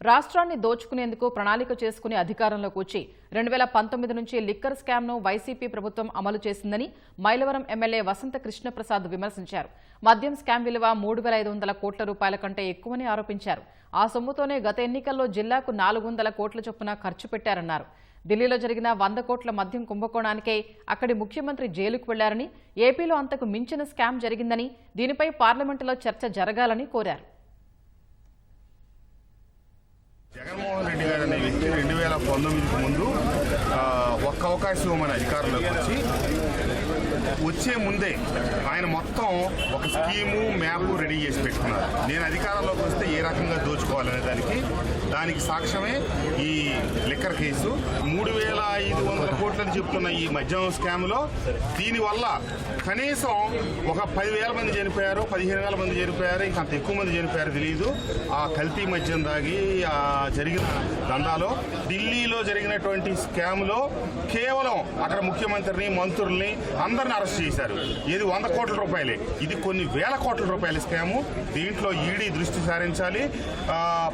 రాష్ట్రాన్ని దోచుకునేందుకు ప్రణాళిక చేసుకుని అధికారంలోకి వచ్చి 2019 నుంచి లిక్కర్ స్కామ్ను వైసీపీ ప్రభుత్వం అమలు చేసిందని మైలవరం ఎమ్మెల్యే వసంత కృష్ణప్రసాద్ విమర్శించారు. మద్యం స్కామ్ విలువ 3,500 కోట్ల రూపాయల కంటే ఎక్కువని ఆరోపించారు. ఆ సొమ్ముతోనే గత ఎన్నికల్లో జిల్లాకు 400 కోట్ల చొప్పున ఖర్చు పెట్టారన్నారు. ఢిల్లీలో జరిగిన 100 కోట్ల మద్యం కుంభకోణానికే అక్కడి ముఖ్యమంత్రి జైలుకు వెళ్లారని, ఏపీలో అంతకు మించిన స్కామ్ జరిగిందని, దీనిపై పార్లమెంటులో చర్చ జరగాలని కోరారు. జగన్మోహన్ రెడ్డి గారు అనే వ్యక్తి 2019కు ముందు ఒక్క అవకాశం ఇవ్వమని అధికారంలోకి వచ్చే ముందే ఆయన మొత్తం ఒక స్కీము మ్యాప్ రెడీ చేసి పెట్టుకున్నారు. నేను అధికారంలోకి వస్తే ఏ రకంగా దోచుకోవాలనే దానికి సాక్ష్యమే ఈ లిక్కర్ కేసు. 3,500 కోట్లని చెప్తున్న ఈ మద్యం స్కామ్లో దీనివల్ల కనీసం ఒక 10,000 మంది చనిపోయారు, 15,000 మంది చనిపోయారు, ఇంకా అంత ఎక్కువ మంది చనిపోయారు తెలియదు. ఆ కల్తీ మద్యం దాగి జరిగిన దందాలో ఢిల్లీలో జరిగినటువంటి స్కామ్లో కేవలం అక్కడ ముఖ్యమంత్రిని, మంత్రుల్ని అందరిని అరెస్ట్ చేశారు. ఇది 100 కోట్ల రూపాయలే. ఇది కొన్ని వేల కోట్ల రూపాయల స్కాము. దీంట్లో ఈడీ దృష్టి సారించాలి.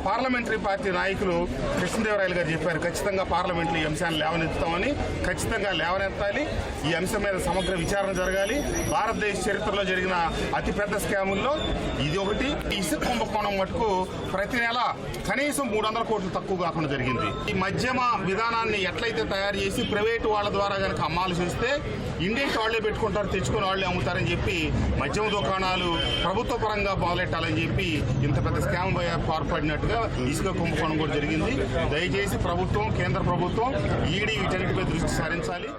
పార్లమెంటరీ పార్టీ నాయకులు కృష్ణదేవరాయలు గారు చెప్పారు, ఖచ్చితంగా పార్లమెంట్లో ఈ అంశాన్ని లేవనెత్తుతామని. ఖచ్చితంగా లేవనెత్తాలి. ఈ అంశం మీద సమగ్ర విచారణ జరగాలి. భారతదేశ చరిత్రలో జరిగిన అతిపెద్ద స్కాముల్లో ఇది ఒకటి. ఇసుక కుంభకోణం మటుకు ప్రతి నెల కనీసం 300 కోట్లు తక్కువ కాకుండా జరిగింది. ఈ మద్యమ విధానాన్ని ఎట్లయితే తయారు చేసి ప్రైవేటు వాళ్ళ ద్వారా కనుక అమ్మాల్సి వస్తే ఇండియన్స్ వాళ్లే పెట్టుకుంటారు, తెచ్చుకుని వాళ్లే అమ్ముతారని చెప్పి మద్యం దుకాణాలు ప్రభుత్వ పరంగా మొదలెట్టాలని చెప్పి ఇంత పెద్ద స్కామ్ పాల్పడినట్టుగా ఇసుక కుంభకోణం కూడా జరిగింది. దయచేసి ప్రభుత్వం, కేంద్ర ప్రభుత్వం, ఈడీ వీటన్నిటిపై దృష్టి సారించాలి.